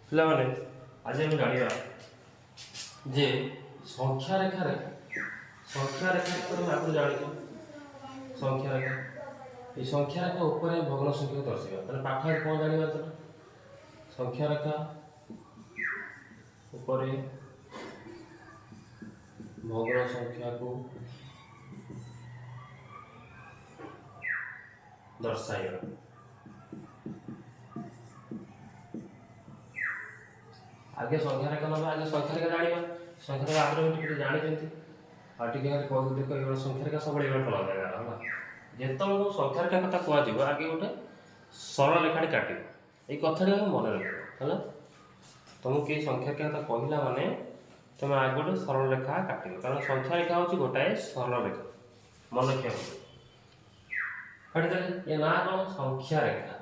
ପିଲାମାନେ ଆଜି ଆମେ ଜାଣିବା ଯେ ସଂଖ୍ୟା ରେଖାରେ ତମେ ଆଗରୁ ଜାଣିଛ ସଂଖ୍ୟା ରେଖା এই ସଂଖ୍ୟା ରେଖା ଉପରେ ଭଗ୍ନ ସଂଖ୍ୟାକୁ ଦର୍ଶାଇବା ତାହେଲେ ପାଠରେ କ'ଣ ଜାଣିବା ତାହେଲେ ସଂଖ୍ୟା ରେଖା ଉପରେ ଭଗ୍ନ ସଂଖ୍ୟାକୁ ଦର୍ଶାଇବା। आगे संख्या रेखा ना आगे संख्या रेखा जाना संख्या रेखा आगे टे जानते और टे कह देख संख्या रेखा सब टला जगह है जो संख्या रेखा कथा कह आगे गोटे सरल रेखा काट ये कथा मन रख है तुमको किए संख्या रेखा कथा कहला माने तुम आगे गोटे सरल रेखा काट कारण संख्या रेखा हूँ गोटाए सरल रेखा मन रखा काटिदे ये ना कौन संख्या रेखा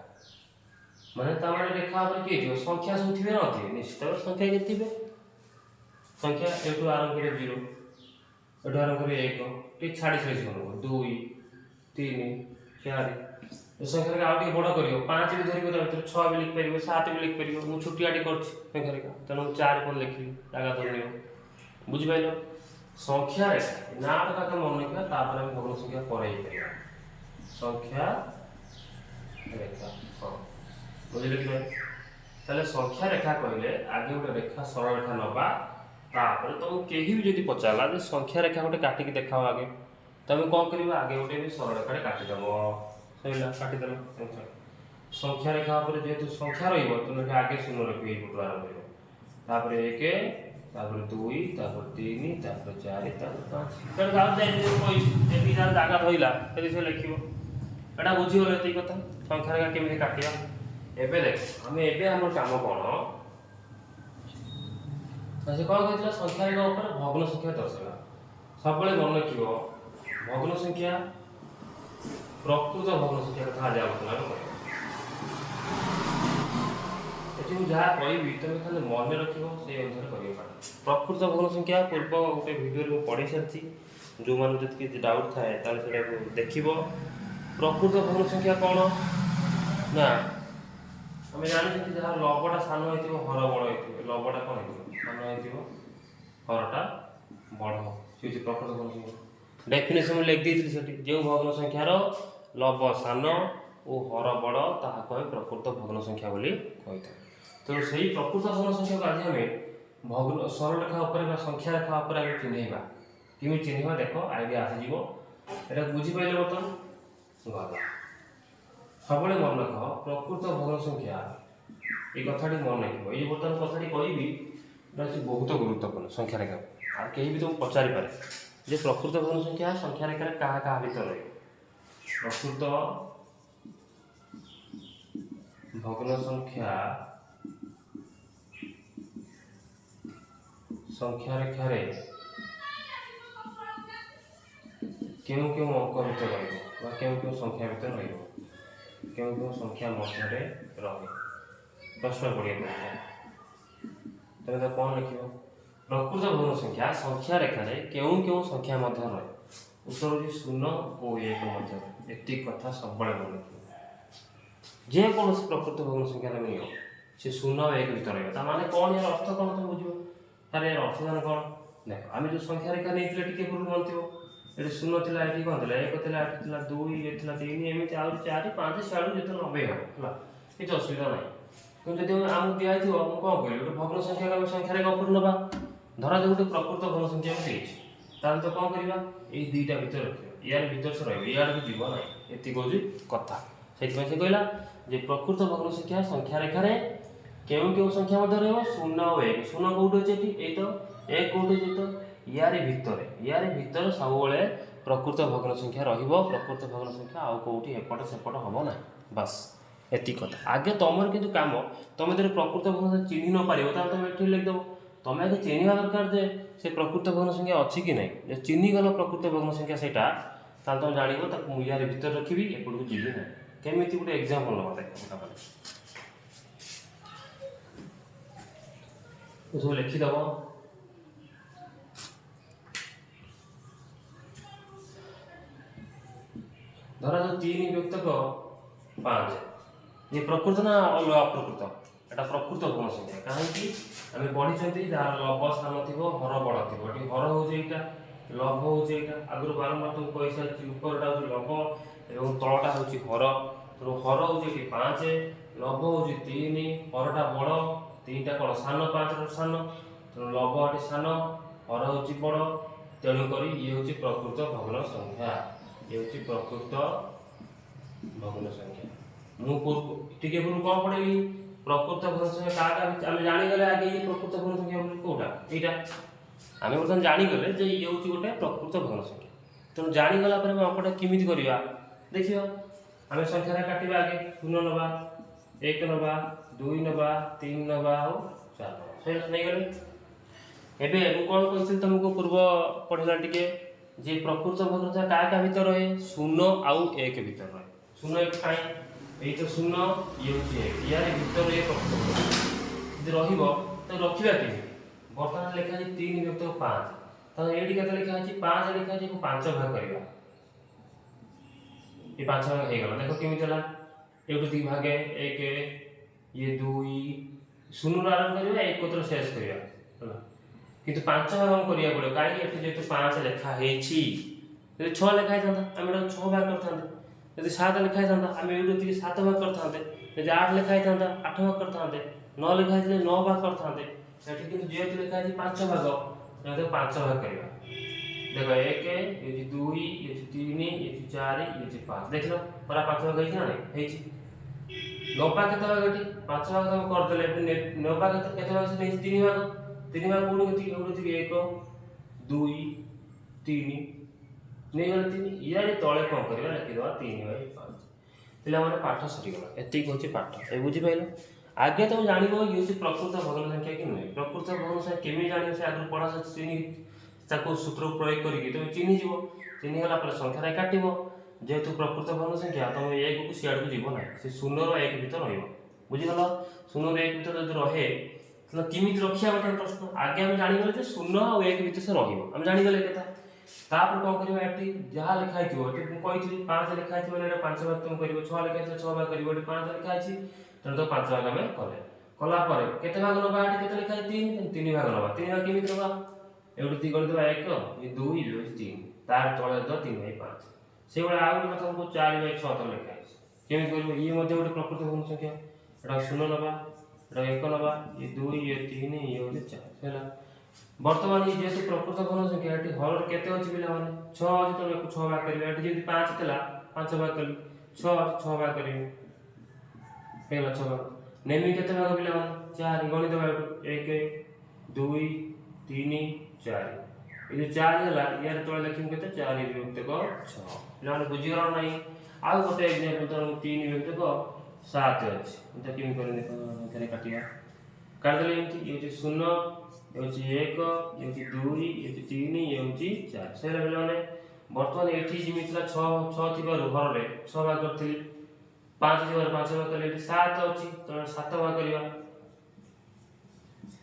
माने तमारे रेखा पर किए जो संख्या सब थे ना निश्चित भाव संख्या के थे संख्या एटू आरंभ कर 0 एटू आरंभ कर 1 टे छाड़ी छाड़ी शुरू 2 3 4 ये संख्या का आउट बड़ करियो 5 भी धरि को 6 भी लिख परियो 7 भी लिख परियो मु छुटियाटी कर संख्या रेखा तेणु 4 पर लिखी जागा धरनियो बुझि पाइलो संख्या रेखा ना का मन रखा तापर हम भग्न संख्या पर ही परिया संख्या रेखा हां बुझे कि ताले संख्या रेखा कहले आगे गोटे रेखा सरल रेखा नबा तापर तुम केही भी जदि पचारला जे संख्या रेखा गोटे काटिकी देखाओ आगे तुम कौन कर आगे गोटे भी सरल रेखा काटिदेव सैला काटिदेल संख्या रेखा पर जेहेतु संख्या रुम आगे शून्य रखिए पटू आरंभ कर 1 2 3 4 5 जगह धरला से लिख एटा बुझीगल ये कथा संख्या रेखा केमी काटिया एबे देख हमें एबे हमर काम कोन से कौन कहला संख्या रेखा ऊपर भग्न संख्या दर्शाइबा सब बेले मन रखियो भग्न संख्या प्रकृत भग्न संख्या कथा आज आलोचना करियो एठी जहाँ कहबी तुम खाली मन रखियो से अनुसार करियो प्रकृत भग्न संख्या पूर्व गोटे वीडियो रे पढ़ी सारछि जो मान जति डाउट थाए ताले सेटा देखिबो प्रकृत भग्न संख्या कोन ना आम जानते जहाँ लबटा सान हो हर बड़ हो लबटा कौन हो सान हो हरटा बड़ सी प्रकृत भग्न संख्या डेफिनेसन लिख दी जो भग्न संख्यार लब सान और हर बड़ ताकू आम प्रकृत भग्न संख्या बोली कही तो सही प्रकृत भग्न संख्या को आज आम भग्न सरल रेखा उपर संख्या रेखा उपर आम चिन्हवा किमी चिन्हवा देख आइडिया आसीज यहाँ बुझीपारे बर्तमान गला सब मन रख प्रकृत भग्न संख्या ये कथा मन रख ये बर्तमान कथा कहि बहुत गुरुत्वपूर्ण संख्या रेखा आ कहीं भी तुम पचारि पारे जे प्रकृत भग्न संख्या रेखा क्या क्या भर रही प्रकृत भग्न संख्या रेखा क्यों क्यों अंक भर क्यों संख्या भर क्यों संख्या मध्य रहे प्रश्न पड़िया तेरे तो कौन लिख प्रकृत भग्न संख्या रेखा क्यों संख्या मध्य रहे उत्तर होगी 0 और 1 मध्य एति कथा सब मन रख जेको प्रकृत भग्न संख्या नहीं हो सी 0 और 1 भर रहा माने कौन यार अर्थ कौन तुम बुझ तार अर्थ मान कौन देख आम जो संख्या रेखा नहीं टे पूर्व मन थो ये 0 थी ये कौन था 1 थी 8 थी 2 ये 3 एमती आ 4 5 सियाड़ू जो 90 है किसी असुविधा ना कि जब आमको दिखाई कौन कहली गोटे भग्न संख्या को संख्या रेखा ऊपर नवा धरा जो गोटे प्रकृत भग्न संख्या को तो कौन करवा ये दुईटा भर रख यार भर से रहा भी जीव ना ये कौन कथा से कहला जे प्रकृत भग्न संख्या रेखा क्यों संख्या मध्य रहा 0 और 1 0 कौट अच्छे ये तो 1 कौट अच्छे तो यार भितर सब प्रकृत भग्न संख्या प्रकृत भग्न संख्या आउ कौटी एपट सेपट हम ना बस एति कथा आगे तुम कि कम तुम जो प्रकृत भग्न चिन्ह न पार तुम ये लिखिदेव तुम आगे चिन्हवा दरकार जे से प्रकृत भग्न संख्या अच्छी कि नहीं चिन्हीगल प्रकृत भग्न संख्या से तुम जान यार भर रखी एपट को जीवी ना केमी गोटे एग्जाम्पल ना देख सब लिखिदेव धरा जो 3 व्यक्तक 5 ये प्रकृत ना अप्रकृत एटा प्रकृत भग्न संख्या कहीं आम पढ़ी जार लभ स्थान थी हर बड़ थी हर हूँ लभ हूँ आगुरी बारंबार तुमको कही सारी उपरटा हूँ लभ और तलटा हूँ हर तेणु हर हूँ 5 लभ हूँ 3 हरटा बड़ 3टा कौन सान 5 सान तेणु लभ ये सान हर हूँ बड़ तेणुक ये हूँ प्रकृत भग्न संख्या ये हूँ प्रकृत भग्न संख्या मुझे पूर्व कौन पढ़ेगी प्रकृत भग्न संख्या क्या आम जाणीगले आगे ये प्रकृत भग्न संख्या कौटा यहाँ आम बर्तमान जाणीगले ये हूँ गोटे प्रकृत भग्न संख्या तेणु जाणीगला अंकटा केमी करवा देख आम संख्या काटा आगे 0 नवा 1 नवा 2 नवा 3 नवा और 4 नवा सही नहीं गले एवं कौन कही तुमको पूर्व पढ़ला टे जे प्रकृत भग्न संख्या क्या भीतर रहे 0 आउ 1 भीतर रहे 0 1 कहीं ये तो 0 ये हूँ 1 यार भीतर ये प्रकृत रखा कि बर्तमान लिखा 3 व्यक्त 5 तो ये लिखा 5 लिखा 5 भाग करवा ये 5 भाग हो गला देख केमी चला ये भागे 1 ये 2 0 आरंभ करवा 1 को शेष करवा किंतु 5 भाग हम करिया पड़े कहीं जेहेतु 5 लिखाई 6 लिखाई था आम 6 भाग करते यदि 7 लिखाई था आम ये 7 भाग करते यदि 8 लिखाई था 8 भाग करते 9 लिखाई 9 भाग करते जेहेतु लिखाई 5 भाग 5 भाग करवा देख 1 ये 2 ये 3 ये 4 ये 5 देख लो पूरा 5 भाग है नहीं नब्बा के भाग ये 5 भाग तुम करदे नब्बा के भाग से 3 भाग 3 भाग कौटी 1 2 3 नहीं गले 3 या तले कौन करवा लिखिदेवा 3/5 पिला माने पाठ सरीगला एतिक होची पाठ ए बुझी पाइलो आगे तुम जानिबो ये प्रकृत भग्न संख्या कि नुहे प्रकृत भग्न संख्या केमी जानिबो से आगु पढ़ा से चिन्ह ताको सूत्र प्रयोग करके तुम चिन्ह जीवो चिन्ह गला पर संख्या काटिबो जेहेतु प्रकृत भग्न संख्या तुम 1 को सियाड़ को जीवो ना से 0 और 1 भीतर रहिबो बुझी गलो 0 और 1 भीतर जदि रहे तो किमित रखिया बर्तमान प्रश्न आगे हम जानिगले जे 0 और 1 भीतर से रहिबो हम जानिगले कथा तापर कौन करबा एटी जहा लिखाई थियो एटी मु कहिथि 5 लिखाई थियो एटा 5 भाग तुम करिवो 6 लिखाई थियो 6 भाग करिवो एटी 5 लिखाई छि तेणु तो 5 भाग में कले कला पर केते भाग नबा एटी केते लिखाई 3 भाग नबा 3 भाग केमित नबा एउटी गण देबा 1 ये 2 ये 3 तार तळे द 3/5 से बडा आ गुटे कथा को 4/6 त लिखाई केमित करिवो ये मध्ये गुटे प्रकृत भग्न संख्या एटा 0 नबा एटा 1 नबा ये 2 ये 3 ये 4 हैला वर्तमान ये जेहेतु प्रकृत भग्न संख्या ये हर केते अछि पिला माने 6 अछि तो 6 भाग करबे एटी जे 5 थिला 5 भाग कर 6 भाग करबे हेला 6 भाग नेमी केते भाग पिला माने 4 गणित भाग 1 2 3 4 ये 4 हैला यार तळे लिखिम केते 4 विभक्त को 6 पिला माने बुझी गलो नाही आ गोटे एग्जांपल तो 3 विभक्त को 7 अछि तो केम करे देखो करे काटिया काट देले एमती ये 0 ये 1 ये 2 ये 3 ये 4 से पिला माने वर्तमान एठी जिमितला 6 थिबारु घर रे 6 भाग करथिली 5 थिबारु 5 भाग करले एठी 7 अछि तो 7 भाग करिवा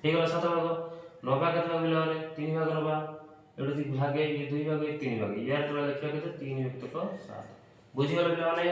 हे गला 7 भाग नबा केतना मिला माने 3 भाग नबा एठी भागे ये 2 भाग ये 3 भाग यार तोला लिखिया केते 3 युक्त को 7 बुझी गले पिला माने